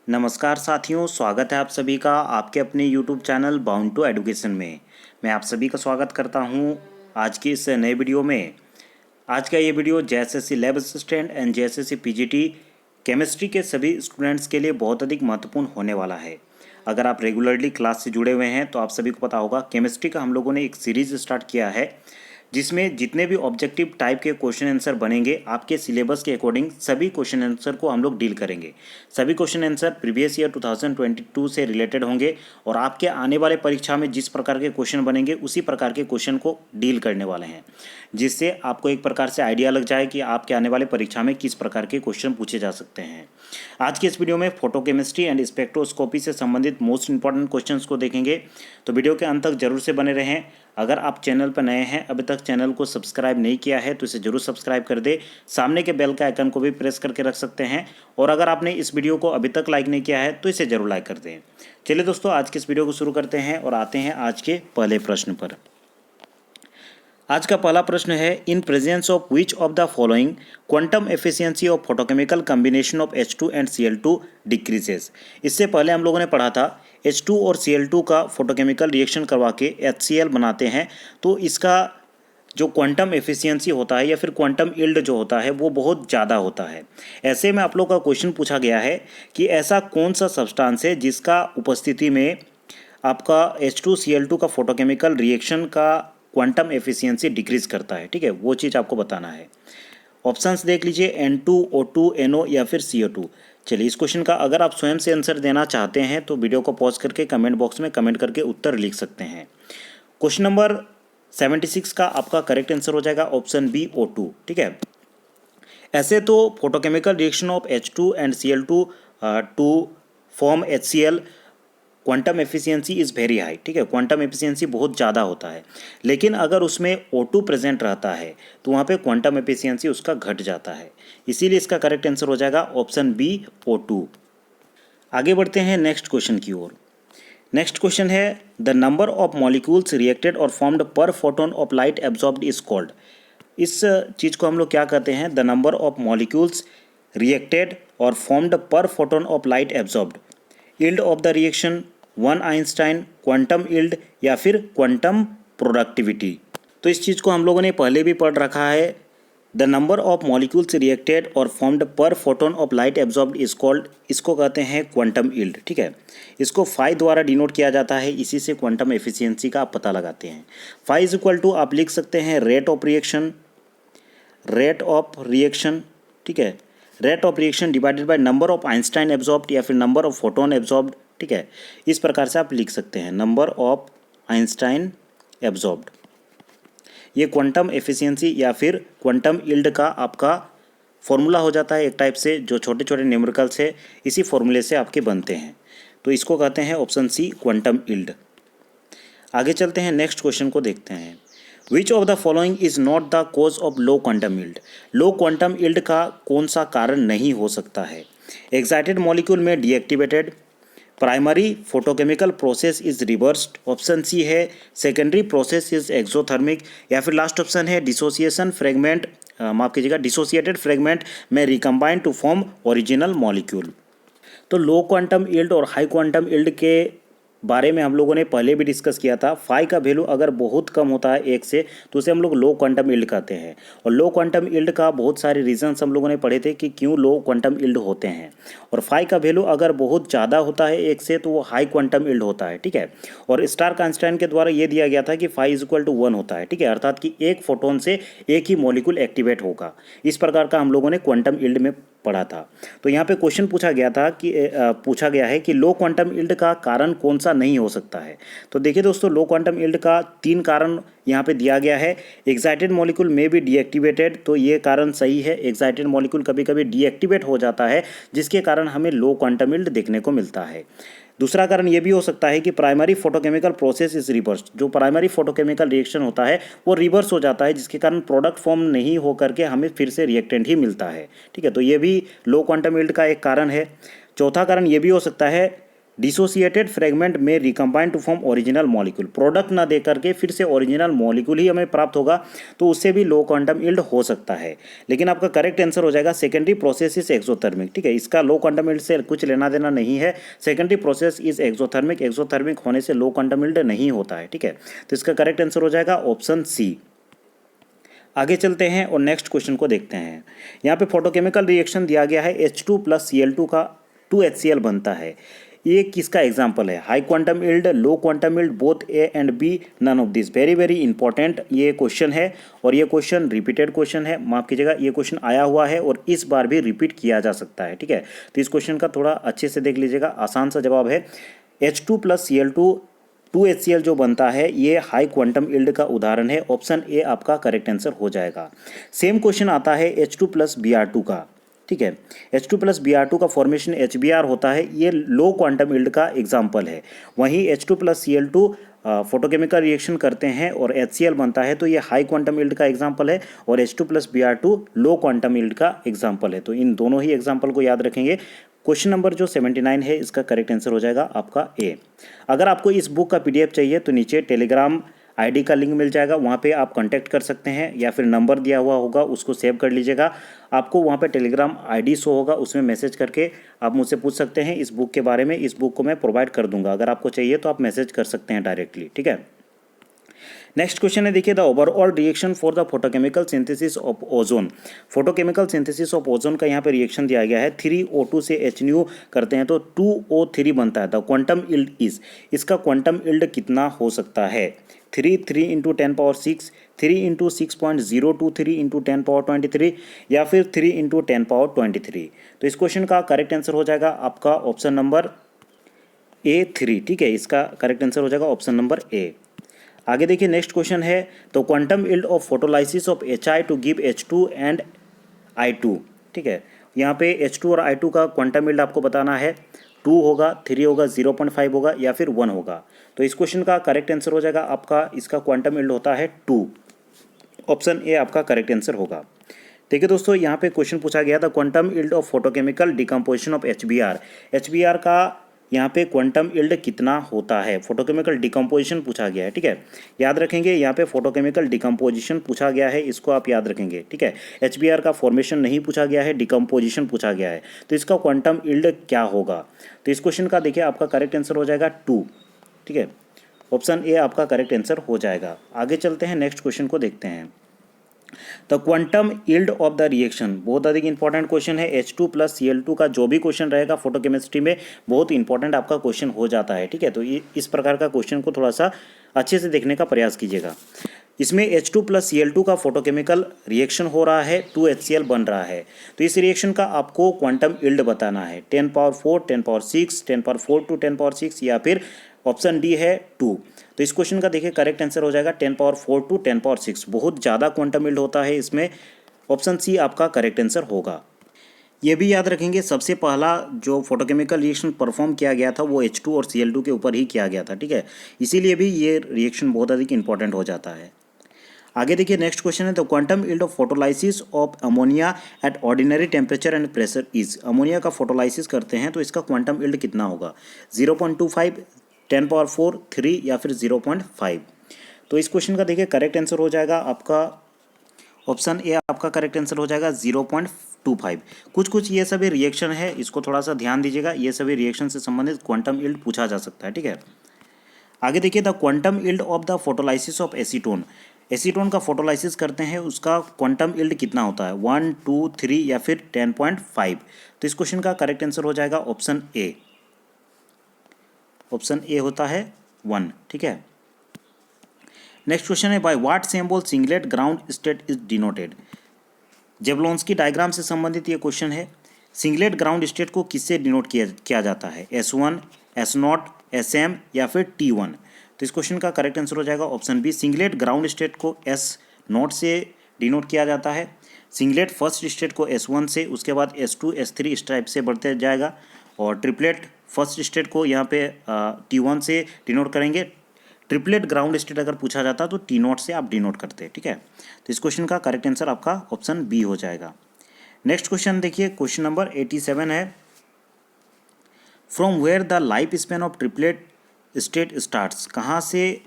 नमस्कार साथियों, स्वागत है आप सभी का आपके अपने YouTube channel bound to education में। मैं आप सभी का स्वागत करता हूं आज की इस नए वीडियो में। आज का ये video JSSC lab assistant and JSSC PGT chemistry के सभी स्टूडेंट्स के लिए बहुत अधिक महत्वपूर्ण होने वाला है। अगर आप रेगुलरली क्लास से जुड़े हुए हैं तो आप सभी को पता होगा केमिस्ट्री का हम लोगों ने एक सीरीज़ स्टार्ट किया है जिसमें जितने भी ऑब्जेक्टिव टाइप के क्वेश्चन आंसर बनेंगे आपके सिलेबस के अकॉर्डिंग सभी क्वेश्चन आंसर को हम लोग डील करेंगे। सभी क्वेश्चन आंसर प्रीवियस ईयर 2022 से रिलेटेड होंगे और आपके आने वाले परीक्षा में जिस प्रकार के क्वेश्चन बनेंगे उसी प्रकार के क्वेश्चन को डील करने वाले हैं, जिससे आपको एक प्रकार से आइडिया लग जाए कि आपके आने वाले परीक्षा में किस प्रकार के क्वेश्चन पूछे जा सकते हैं। आज के इस वीडियो में फोटोकेमिस्ट्री एंड स्पेक्ट्रोस्कोपी से संबंधित मोस्ट इंपॉर्टेंट क्वेश्चंस को देखेंगे, तो वीडियो के अंत तक जरूर से बने रहें। अगर आप चैनल पर नए हैं, अभी तक चैनल को सब्सक्राइब नहीं किया है तो इसे जरूर सब्सक्राइब कर दे। सामने के बेल का आइकन को भी प्रेस करके रख सकते हैं और अगर आपने इस वीडियो को अभी तक लाइक नहीं किया है तो इसे जरूर लाइक कर दें। चलिए दोस्तों, आज के इस वीडियो को शुरू करते हैं और आते हैं आज के पहले प्रश्न पर। आज का पहला प्रश्न है, in presence of which of the following quantum efficiency of photochemical combination of H2 and Cl2 decreases. इससे पहले हम लोगों ने पढ़ा था H2 और Cl2 का फोटोकेमिकल रिएक्शन करवा के HCl बनाते हैं, तो इसका जो क्वांटम एफिशिएंसी होता है या फिर क्वांटम यील्ड जो होता है वो बहुत ज़्यादा होता है। ऐसे में आप लोग का क्वेश्चन पूछा गया है कि ऐसा कौन सा सब्सटेंस है जिसका उपस्थिति में आपका H2Cl2 का फोटोकेमिकल रिएक्शन का क्वांटम एफिशिएंसी डिक्रीज करता है। ठीक है, वो चीज़ आपको बताना है। ऑप्शंस देख लीजिए, N2, O2, NO या फिर CO2। चलिए, इस क्वेश्चन का अगर आप स्वयं से आंसर देना चाहते हैं तो वीडियो को पॉज करके कमेंट बॉक्स में कमेंट करके उत्तर लिख सकते हैं। क्वेश्चन नंबर 76 का आपका करेक्ट आंसर हो जाएगा ऑप्शन बी, O2। ठीक है, ऐसे तो photochemical reaction of H2 and Cl2 to form HCl quantum efficiency is very high. ठीक है, क्वांटम एफिशिएंसी बहुत ज़्यादा होता है, लेकिन अगर उसमें O2 प्रेजेंट रहता है तो वहाँ पे क्वांटम एफिशिएंसी उसका घट जाता है। इसीलिए इसका करेक्ट आंसर हो जाएगा ऑप्शन बी, O2। आगे बढ़ते हैं नेक्स्ट क्वेश्चन की ओर। नेक्स्ट क्वेश्चन है, the number of molecules reacted और फॉर्म्ड पर photon of light absorbed is called. इस चीज़ को हम लोग क्या कहते हैं? The number of molecules reacted और फॉर्म्ड पर photon of light absorbed, yield of the reaction, one Einstein, quantum yield या फिर क्वांटम प्रोडक्टिविटी। तो इस चीज़ को हम लोगों ने पहले भी पढ़ रखा है। The number of molecules reacted और फॉर्म्ड पर photon of light absorbed is called, इसको कहते हैं क्वांटम यील्ड। ठीक है, इसको फाई द्वारा डिनोट किया जाता है, इसी से क्वांटम एफिशिएंसी का आप पता लगाते हैं। फाई इज इक्वल टू आप लिख सकते हैं रेट ऑफ रिएक्शन, ठीक है, rate of reaction divided by number of Einstein absorbed या फिर नंबर ऑफ फोटोन एब्जॉर्ब्ड। ठीक है, इस प्रकार से आप लिख सकते हैं नंबर ऑफ आइंस्टाइन एब्जॉर्ब्ड। ये क्वांटम एफिशिएंसी या फिर क्वांटम यील्ड का आपका फॉर्मूला हो जाता है एक टाइप से, जो छोटे छोटे न्यूमेरिकल्स है इसी फॉर्मूले से आपके बनते हैं। तो इसको कहते हैं ऑप्शन सी, क्वांटम यील्ड। आगे चलते हैं, नेक्स्ट क्वेश्चन को देखते हैं। Which of the following is not the cause of low quantum yield. Low quantum yield का कौन सा कारण नहीं हो सकता है? एक्साइटेड मॉलिक्यूल में deactivated, primary photochemical process is reversed, option C है सेकेंडरी प्रोसेस इज एक्सोथर्मिक, या फिर लास्ट ऑप्शन है डिसोसिएशन फ्रेगमेंट, माफ कीजिएगा, डिसोसिएटेड फ्रेगमेंट में recombine to form original molecule. तो लो क्वांटम यील्ड और हाई क्वांटम यील्ड के बारे में हम लोगों ने पहले भी डिस्कस किया था। फाई का वैल्यू अगर बहुत कम होता है एक से तो उसे हम लोग लो क्वांटम यील्ड कहते हैं, और लो क्वांटम यील्ड का बहुत सारे रीजंस हम लोगों ने पढ़े थे कि क्यों लो क्वांटम यील्ड होते हैं। और फाई का वैल्यू अगर बहुत ज़्यादा होता है एक से तो वो हाई क्वांटम यील्ड होता है। ठीक है, और स्टार्क आइंस्टाइन के द्वारा ये दिया गया था कि फाई इज इक्वल टू 1 होता है। ठीक है, अर्थात कि एक फोटोन से एक ही मॉलिक्यूल एक्टिवेट होगा। इस प्रकार का हम लोगों ने क्वांटम यील्ड में पढ़ा था। तो यहाँ पे क्वेश्चन पूछा गया है कि लो क्वांटम यील्ड का कारण कौन सा नहीं हो सकता है। तो देखिए दोस्तों, लो क्वांटम यील्ड का 3 कारण यहाँ पे दिया गया है। एक्साइटेड मॉलिक्यूल में भी डीएक्टिवेटेड, तो ये कारण सही है। एक्साइटेड मॉलिक्यूल कभी कभी डीएक्टिवेट हो जाता है जिसके कारण हमें लो क्वांटम यील्ड देखने को मिलता है। दूसरा कारण ये भी हो सकता है कि primary photochemical process is reverse, जो प्राइमरी फोटोकेमिकल रिएक्शन होता है वो रिवर्स हो जाता है जिसके कारण प्रोडक्ट फॉर्म नहीं हो करके हमें फिर से रिएक्टेंट ही मिलता है। ठीक है, तो ये भी लो क्वांटम यील्ड का एक कारण है। चौथा कारण ये भी हो सकता है डिसोसिएटेड फ्रेगमेंट में recombine to form original molecule, product ना दे करके फिर से ओरिजिनल मॉलिक्यूल ही हमें प्राप्त होगा तो उससे भी लो क्वांटम यील्ड हो सकता है। लेकिन आपका करेक्ट आंसर हो जाएगा सेकेंडरी प्रोसेस इज एक्सोथर्मिक। ठीक है, इसका लो क्वांटम यील्ड से कुछ लेना देना नहीं है। Secondary process is exothermic, exothermic होने से लो क्वांटम यील्ड नहीं होता है। ठीक है, तो इसका करेक्ट आंसर हो जाएगा ऑप्शन सी। आगे चलते हैं और नेक्स्ट क्वेश्चन को देखते हैं। यहाँ पे फोटोकेमिकल रिएक्शन दिया गया है H2 प्लस Cl2 का 2HCl बनता है। ये किसका एग्जाम्पल है? High quantum yield, low quantum yield, both A and B, none of this. Very very important ये क्वेश्चन है और ये क्वेश्चन रिपीटेड क्वेश्चन है, माफ कीजिएगा, ये क्वेश्चन आया हुआ है और इस बार भी रिपीट किया जा सकता है। ठीक है, तो इस क्वेश्चन का थोड़ा अच्छे से देख लीजिएगा। आसान सा जवाब है H2 प्लस Cl2 2HCl जो बनता है ये हाई क्वांटम यील्ड का उदाहरण है। ऑप्शन ए आपका करेक्ट आंसर हो जाएगा। सेम क्वेश्चन आता है H2 प्लस Br2 का। ठीक है, H2 प्लस Br2 का फॉर्मेशन HBr होता है, ये लो क्वांटम यील्ड का एग्जाम्पल है। वहीं H2 plus Cl2 photochemical reaction करते हैं और HCl बनता है तो ये हाई क्वांटम यील्ड का एग्जाम्पल है और H2 प्लस Br2 लो क्वांटम यील्ड का एग्जाम्पल है। तो इन दोनों ही एग्जाम्पल को याद रखेंगे। क्वेश्चन नंबर जो 79 है इसका करेक्ट आंसर हो जाएगा आपका ए। अगर आपको इस बुक का PDF चाहिए तो नीचे टेलीग्राम ID का लिंक मिल जाएगा, वहाँ पे आप कांटेक्ट कर सकते हैं या फिर नंबर दिया हुआ होगा उसको सेव कर लीजिएगा। आपको वहाँ पे टेलीग्राम ID शो होगा, उसमें मैसेज करके आप मुझसे पूछ सकते हैं इस बुक के बारे में। इस बुक को मैं प्रोवाइड कर दूंगा, अगर आपको चाहिए तो आप मैसेज कर सकते हैं डायरेक्टली। ठीक है, नेक्स्ट क्वेश्चन है, देखिए the overall reaction for the photochemical synthesis of ozone. Photochemical synthesis of ozone का यहाँ पे रिएक्शन दिया गया है। 3O2 से HNO करते हैं तो 2O3 बनता है। द क्वांटम यील्ड इज, इसका क्वांटम यील्ड कितना हो सकता है? 3 इंटू 10⁻6, 3 इंटू 6.023 इंटू 10⁻23 या फिर 3 इंटू 10⁻23। तो इस क्वेश्चन का करेक्ट आंसर हो जाएगा आपका ऑप्शन नंबर A3। ठीक है, इसका करेक्ट आंसर हो जाएगा ऑप्शन नंबर ए। आगे देखिए नेक्स्ट क्वेश्चन है, तो quantum yield of photolysis of HI to give H2 and I2। ठीक है, यहाँ पे H2 और I2 का क्वांटम यील्ड आपको बताना है। 2 होगा, 3 होगा, 0.5 होगा या फिर 1 होगा। तो इस क्वेश्चन का करेक्ट आंसर हो जाएगा आपका, इसका क्वांटम यील्ड होता है 2। ऑप्शन ए आपका करेक्ट आंसर होगा। देखिए दोस्तों, यहाँ पे क्वेश्चन पूछा गया था quantum yield of photochemical decomposition of HBr का यहाँ पे क्वांटम यील्ड कितना होता है? फोटोकेमिकल डिकम्पोजिशन पूछा गया है। ठीक है, याद रखेंगे, यहाँ पे फोटोकेमिकल डिकम्पोजिशन पूछा गया है, इसको आप याद रखेंगे। ठीक है, HBr का फॉर्मेशन नहीं पूछा गया है, डिकम्पोजिशन पूछा गया है। तो इसका क्वांटम यील्ड क्या होगा? तो इस क्वेश्चन का देखिए आपका करेक्ट आंसर हो जाएगा 2। ठीक है, ऑप्शन ए आपका करेक्ट आंसर हो जाएगा। आगे चलते हैं, नेक्स्ट क्वेश्चन को देखते हैं। The quantum yield of the reaction, बहुत अधिक इंपॉर्टेंट क्वेश्चन है। H2 प्लस Cl2 का जो भी क्वेश्चन रहेगा फोटोकेमिस्ट्री में बहुत इंपॉर्टेंट आपका क्वेश्चन हो जाता है। ठीक है, तो इस प्रकार का क्वेश्चन को थोड़ा सा अच्छे से देखने का प्रयास कीजिएगा। इसमें H2 प्लस Cl2 का फोटोकेमिकल रिएक्शन हो रहा है, 2HCl बन रहा है। तो इस रिएक्शन का आपको क्वांटम यील्ड बताना है। 10⁻4, 10⁻6, 10⁻4 टू 10⁻6 या फिर ऑप्शन डी है 2। तो इस क्वेश्चन का देखिए करेक्ट आंसर हो जाएगा 10⁻4 टू 10⁻6। बहुत ज़्यादा क्वांटम यील्ड होता है इसमें। ऑप्शन सी आपका करेक्ट आंसर होगा। ये भी याद रखेंगे, सबसे पहला जो फोटोकेमिकल रिएक्शन परफॉर्म किया गया था वो H2 और Cl2 के ऊपर ही किया गया था। ठीक है, इसीलिए भी ये रिएक्शन बहुत अधिक इंपॉर्टेंट हो जाता है। आगे देखिए नेक्स्ट क्वेश्चन है, the quantum yield of photolysis of ammonia at ordinary temperature and pressure is. Ammonia का फोटोलाइसिस करते हैं तो इसका क्वांटम यील्ड कितना होगा? 0.25, 10⁻4, 3 या फिर 0.5। तो इस क्वेश्चन का देखिए करेक्ट आंसर हो जाएगा आपका ऑप्शन ए आपका करेक्ट आंसर हो जाएगा 0.25। कुछ ये सभी रिएक्शन है, इसको थोड़ा सा ध्यान दीजिएगा। ये सभी रिएक्शन से संबंधित क्वांटम यील्ड पूछा जा सकता है। ठीक है, आगे देखिए, the quantum yield of the photolysis of acetone. Acetone का फोटोलाइसिस करते हैं, उसका क्वांटम यील्ड कितना होता है? 1, 2, 3 या फिर 10.5। तो इस क्वेश्चन का करेक्ट आंसर हो जाएगा ऑप्शन ए। ऑप्शन ए होता है 1। ठीक है, नेक्स्ट क्वेश्चन है, by what symbol singlet ground state is denoted. Jablonski diagram से संबंधित ये क्वेश्चन है। सिंगलेट ग्राउंड स्टेट को किससे डिनोट किया जाता है? S1, S0, SM या फिर T1। तो इस क्वेश्चन का करेक्ट आंसर हो जाएगा option B. Singlet ground state को S0 से डिनोट किया जाता है। सिंगलेट फर्स्ट स्टेट को S1 से, उसके बाद S2, S3 इस टाइप से बढ़ते जाएगा। और ट्रिपलेट फर्स्ट स्टेट को यहाँ पे T1 से डिनोट करेंगे। ट्रिपलेट ग्राउंड स्टेट अगर पूछा जाता तो T0 से आप डिनोट करते हैं। ठीक है, तो इस क्वेश्चन का करेक्ट आंसर आपका ऑप्शन बी हो जाएगा। नेक्स्ट क्वेश्चन देखिए, क्वेश्चन नंबर 87 है, from where the life span of triplet state starts, कहाँ से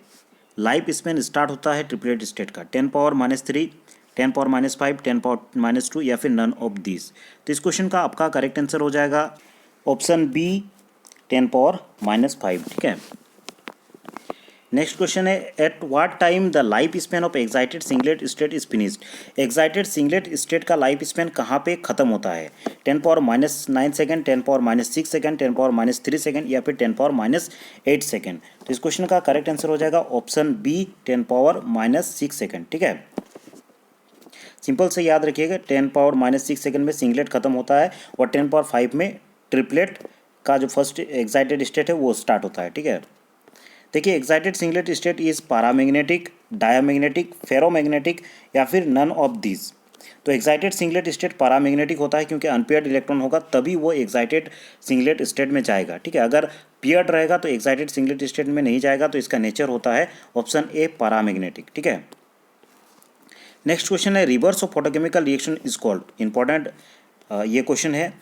लाइफ स्पेन स्टार्ट होता है ट्रिपलेट स्टेट का? 10⁻³ 10⁻⁵ 10⁻², या फिर नन ऑफ दिस। तो इस क्वेश्चन का आपका करेक्ट आंसर हो जाएगा ऑप्शन बी 10⁻⁵, ठीक है। नेक्स्ट क्वेश्चन है at what time the life span of excited singlet state is finished. Excited singlet state का लाइफ स्पेन कहाँ पे खत्म होता है? 10⁻⁹ सेकेंड, 10⁻�6 सेकेंड, 10⁻³ सेकेंड, या फिर 10⁻8 सेकेंड। तो इस क्वेश्चन का करेक्ट आंसर हो जाएगा ऑप्शन बी 10⁻6 सेकेंड, ठीक है। सिंपल से याद रखिएगा 10⁻6 सेकेंड में सिंगलेट खत्म होता है और 10⁻5 में ट्रिपलेट का जो फर्स्ट एक्साइटेड स्टेट है वो स्टार्ट होता है, ठीक है। देखिए excited singlet state is paramagnetic, diamagnetic, ferromagnetic, या फिर नन ऑफ दिस। तो एक्साइटेड सिंगलेट स्टेट पैरामैग्नेटिक होता है क्योंकि अनपेयर्ड इलेक्ट्रॉन होगा तभी वो एक्साइटेड सिंगलेट स्टेट में जाएगा, ठीक है। अगर पेयर्ड रहेगा तो एक्साइटेड सिंगलेट स्टेट में नहीं जाएगा, तो इसका नेचर होता है ऑप्शन ए पैरामैग्नेटिक, ठीक है। नेक्स्ट क्वेश्चन है reverse of photochemical reaction is called. Important ये क्वेश्चन है।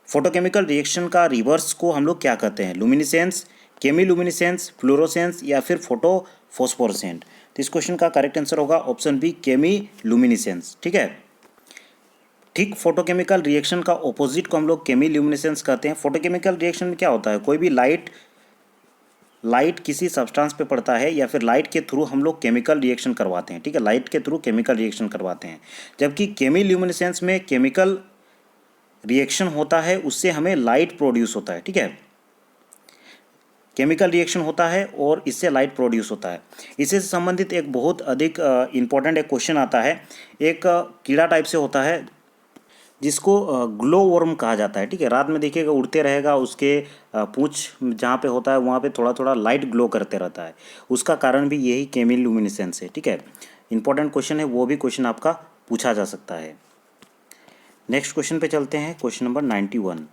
फोटोकेमिकल रिएक्शन का रिवर्स को हम लोग क्या कहते हैं? लुमिनिसेंस, केमिलुमिनिसेंस, फ्लोरोसेंस, या फिर फोटो फोस्फोरेसेंट। तो इस क्वेश्चन का करेक्ट आंसर होगा ऑप्शन बी केमिलुमिनिसेंस, ठीक है। ठीक फोटोकेमिकल रिएक्शन का ऑपोजिट को हम लोग केमिलुमिनिसेंस कहते हैं। फोटोकेमिकल रिएक्शन में क्या होता है? कोई भी लाइट किसी सब्सटेंस पे पड़ता है या फिर लाइट के थ्रू हम लोग केमिकल रिएक्शन करवाते हैं, ठीक है। लाइट के थ्रू केमिकल रिएक्शन करवाते हैं, जबकि केमिलुमिनिसेंस में केमिकल रिएक्शन होता है, उससे हमें लाइट प्रोड्यूस होता है, ठीक है। केमिकल रिएक्शन होता है और इससे लाइट प्रोड्यूस होता है। इससे संबंधित एक बहुत अधिक इम्पॉर्टेंट एक क्वेश्चन आता है। एक कीड़ा टाइप से होता है जिसको ग्लो वर्म कहा जाता है, ठीक है। रात में देखिएगा उड़ते रहेगा, उसके पूंछ जहाँ पे होता है वहाँ पे थोड़ा थोड़ा लाइट ग्लो करते रहता है। उसका कारण भी यही केमिलुमिनिसेंस है, ठीक है। इंपॉर्टेंट क्वेश्चन है, वो भी क्वेश्चन आपका पूछा जा सकता है। नेक्स्ट क्वेश्चन पे चलते हैं, क्वेश्चन नंबर 91।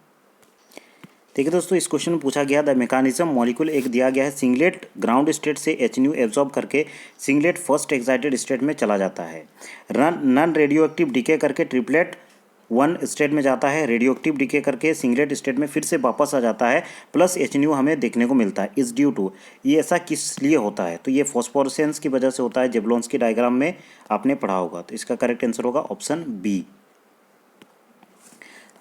देखिए दोस्तों, इस क्वेश्चन में पूछा गया द मैकेनिज्म मॉलिक्यूल एक दिया गया है, सिंगलेट ग्राउंड स्टेट से HNU एब्जॉर्ब करके सिंगलेट फर्स्ट एक्साइटेड स्टेट में चला जाता है। नॉन रेडियो एक्टिव डीके करके ट्रिपलेट 1 स्टेट में जाता है, रेडियो एक्टिव डीके करके सिंगलेट स्टेट में फिर से वापस आ जाता है, प्लस HNU हमें देखने को मिलता है। इज ड्यू टू, ये ऐसा किस लिए होता है? तो ये फॉस्फोरेसेंस की वजह से होता है। जेवलॉन्स्की डायग्राम में आपने पढ़ा होगा, तो इसका करेक्ट आंसर होगा ऑप्शन बी।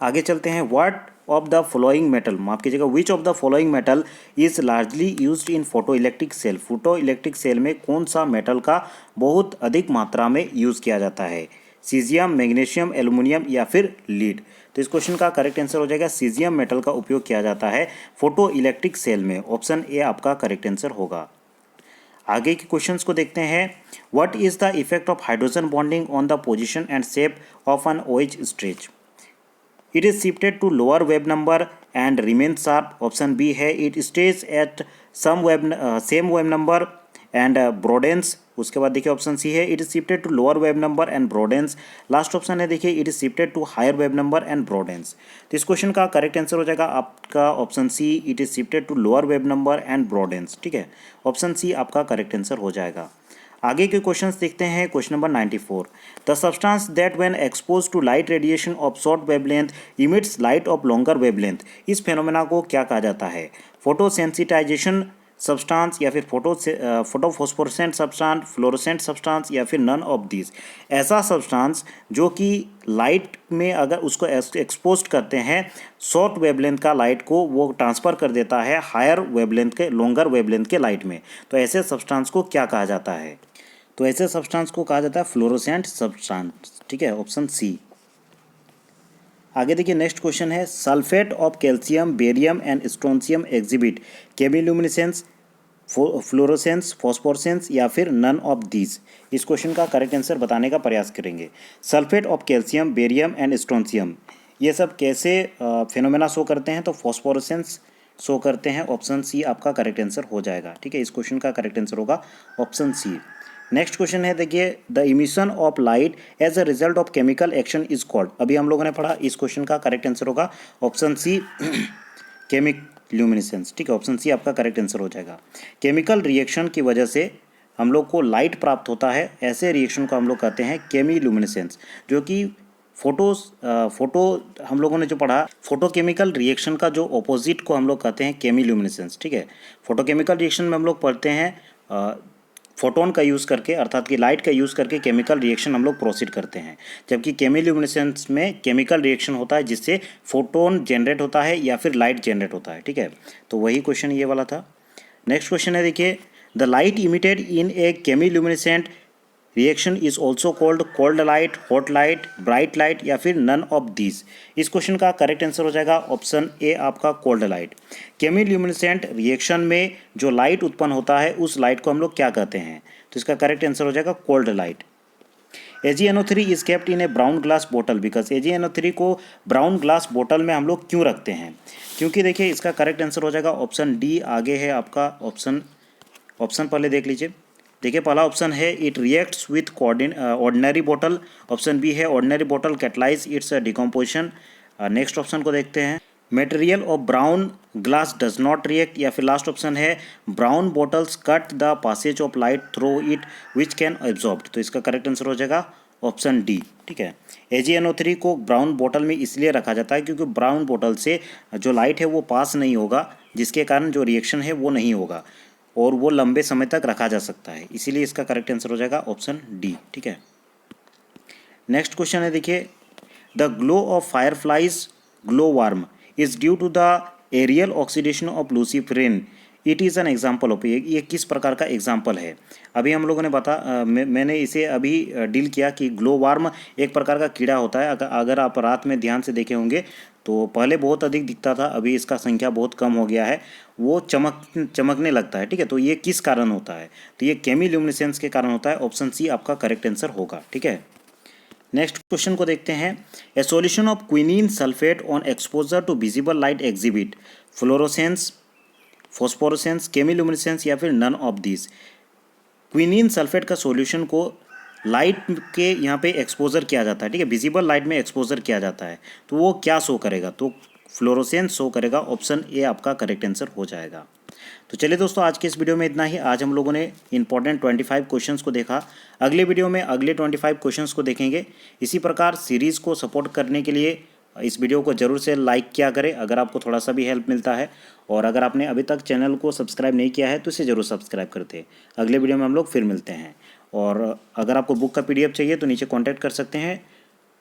आगे चलते हैं। What of the following metal, माफ कीजिएगा, which of the following metal is largely used in photo electric cell. Photo electric cell में कौन सा मेटल का बहुत अधिक मात्रा में यूज़ किया जाता है? सीजियम, मैग्नीशियम, एल्युमिनियम, या फिर लीड। तो इस क्वेश्चन का करेक्ट आंसर हो जाएगा सीजियम मेटल का उपयोग किया जाता है फोटो इलेक्ट्रिक सेल में। ऑप्शन ए आपका करेक्ट आंसर होगा। आगे के क्वेश्चंस को देखते हैं। What is the effect of hydrogen bonding on the position and shape of an OH stretch? It is shifted to lower wave number and remains sharp. Option B है it stays at same wave number and broadens. उसके बाद देखिए option C है it is shifted to lower wave number and broadens. Last option है देखिए it is shifted to higher wave number and broadens. तो इस question का correct answer हो जाएगा आपका option C it is shifted to lower wave number and broadens, ठीक है। ऑप्शन सी आपका करेक्ट आंसर हो जाएगा। आगे के क्वेश्चंस देखते हैं। Question number 94। The substance that when expose to light radiation of short wavelength emits light of longer wavelength, इस फेनोमेना को क्या कहा जाता है? फोटोसेंसिटाइजेशन सब्सटेंस, या फिर फोटोफॉस्फोरेसेंट सब्सटेंस, फ्लोरोसेंट सब्सटेंस, या फिर नन ऑफ दिस। ऐसा सब्सटेंस जो कि लाइट में अगर उसको एक्सपोज करते हैं शॉर्ट वेवलेंथ का लाइट को, वो ट्रांसफ़र कर देता है हायर वेवलेंथ के, लॉन्गर वेवलेंथ के लाइट में। तो ऐसे सब्सटेंस को क्या कहा जाता है? तो ऐसे सब्सटेंस को कहा जाता है फ्लोरोसेंट सब्सटेंस, ठीक है। Option C. आगे देखिए नेक्स्ट क्वेश्चन है sulphate of calcium, barium and strontium exhibit chemiluminescence, fluorescence, phosphorescence, या फिर नन ऑफ दीज। इस क्वेश्चन का करेक्ट आंसर बताने का प्रयास करेंगे। Sulphate of calcium, barium and strontium, ये सब कैसे फिनोमेना शो करते हैं? तो फॉस्फोरेसेंस शो करते हैं। ऑप्शन सी आपका करेक्ट आंसर हो जाएगा, ठीक है। इस क्वेश्चन का करेक्ट आंसर होगा ऑप्शन सी। नेक्स्ट क्वेश्चन है देखिए the emission of light as a result of chemical action is called. अभी हम लोगों ने पढ़ा, इस क्वेश्चन का करेक्ट आंसर होगा ऑप्शन सी केमिलुमिनेसेंस, ठीक है। ऑप्शन सी आपका करेक्ट आंसर हो जाएगा। केमिकल रिएक्शन की वजह से हम लोग को लाइट प्राप्त होता है, ऐसे रिएक्शन को हम लोग कहते हैं केमिलुमिनेसेंस, जो कि फोटो हम लोगों ने जो पढ़ा, फोटोकेमिकल रिएक्शन का जो ऑपोजिट को हम लोग कहते हैं केमिल्यूमिनेसेंस। ठीक है, फोटोकेमिकल रिएक्शन में हम लोग पढ़ते हैं फोटोन का यूज़ करके, अर्थात कि लाइट का यूज़ करके केमिकल रिएक्शन हम लोग प्रोसीड करते हैं, जबकि केमिल्यूमिनेसेंस में केमिकल रिएक्शन होता है जिससे फोटोन जनरेट होता है या फिर लाइट जनरेट होता है। ठीक है, तो वही क्वेश्चन ये वाला था। नेक्स्ट क्वेश्चन है, देखिए, the light emitted in a chemiluminescent reaction is also called cold light, hot light, bright light या फिर नन ऑफ दीज। इस क्वेश्चन का करेक्ट आंसर हो जाएगा ऑप्शन ए आपका कोल्ड लाइट। केमिल्यूमिनेसेंट रिएक्शन में जो लाइट उत्पन्न होता है उस लाइट को हम लोग क्या कहते हैं, तो इसका करेक्ट आंसर हो जाएगा cold light. AgNO3 is kept in A brown glass बोतल बिकॉज AgNO3 को ब्राउन ग्लास बोतल में हम लोग क्यों रखते हैं, क्योंकि देखिए इसका करेक्ट आंसर हो जाएगा ऑप्शन डी। आगे है आपका ऑप्शन पहले देख लीजिए। देखिए पहला ऑप्शन है it reacts with ordinary bottle, option B है ordinary bottle catalyse its decomposition. Next option को देखते हैं, material of brown glass does not react, या फिर लास्ट ऑप्शन है brown bottles cut the passage of light through it which can absorb. तो इसका correct answer हो जाएगा ऑप्शन डी। ठीक है, AgNO3 को ब्राउन बोतल में इसलिए रखा जाता है क्योंकि ब्राउन बोतल से जो लाइट है वो पास नहीं होगा, जिसके कारण जो रिएक्शन है वो नहीं होगा और वो लंबे समय तक रखा जा सकता है, इसीलिए इसका करेक्ट आंसर हो जाएगा ऑप्शन डी। ठीक है, नेक्स्ट क्वेश्चन है, देखिए, the glow of fireflies glow worm is due to the aerial oxidation of luciferin, it is an example of. ये किस प्रकार का एग्जाम्पल है, अभी हम लोगों ने मैंने इसे अभी डील किया कि ग्लो वार्म एक प्रकार का कीड़ा होता है। अगर आप रात में ध्यान से देखे होंगे तो पहले बहुत अधिक दिखता था, अभी इसका संख्या बहुत कम हो गया है, वो चमकने लगता है। ठीक है, तो ये किस कारण होता है, तो ये केमिल्यूमिनेसेंस के कारण होता है। ऑप्शन सी आपका करेक्ट आंसर होगा। ठीक है, नेक्स्ट क्वेश्चन को देखते हैं, a solution of quinine sulphate on exposure to visible light exhibit fluorescence, phosphorescence, chemiluminescence या फिर none of this. Quinine sulphate का सॉल्यूशन को लाइट के यहाँ पे एक्सपोजर किया जाता है। ठीक है, विजिबल लाइट में एक्सपोजर किया जाता है, तो वो क्या शो करेगा, तो फ्लोरोसेंस शो करेगा। ऑप्शन ए आपका करेक्ट आंसर हो जाएगा। तो चलिए दोस्तों, आज के इस वीडियो में इतना ही। आज हम लोगों ने इंपॉर्टेंट 25 क्वेश्चंस को देखा। अगले वीडियो में अगले 25 क्वेश्चंस को देखेंगे। इसी प्रकार सीरीज़ को सपोर्ट करने के लिए इस वीडियो को जरूर से लाइक किया करें अगर आपको थोड़ा सा भी हेल्प मिलता है, और अगर आपने अभी तक चैनल को सब्सक्राइब नहीं किया है तो इसे ज़रूर सब्सक्राइब करते हैं। अगले वीडियो में हम लोग फिर मिलते हैं, और अगर आपको बुक का PDF चाहिए तो नीचे कॉन्टैक्ट कर सकते हैं।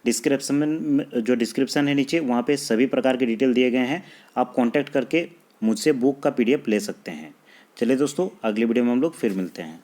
डिस्क्रिप्शन में जो डिस्क्रिप्शन है नीचे, वहाँ पे सभी प्रकार के डिटेल दिए गए हैं, आप कॉन्टैक्ट करके मुझसे बुक का PDF ले सकते हैं। चलिए दोस्तों, अगले वीडियो में हम लोग फिर मिलते हैं।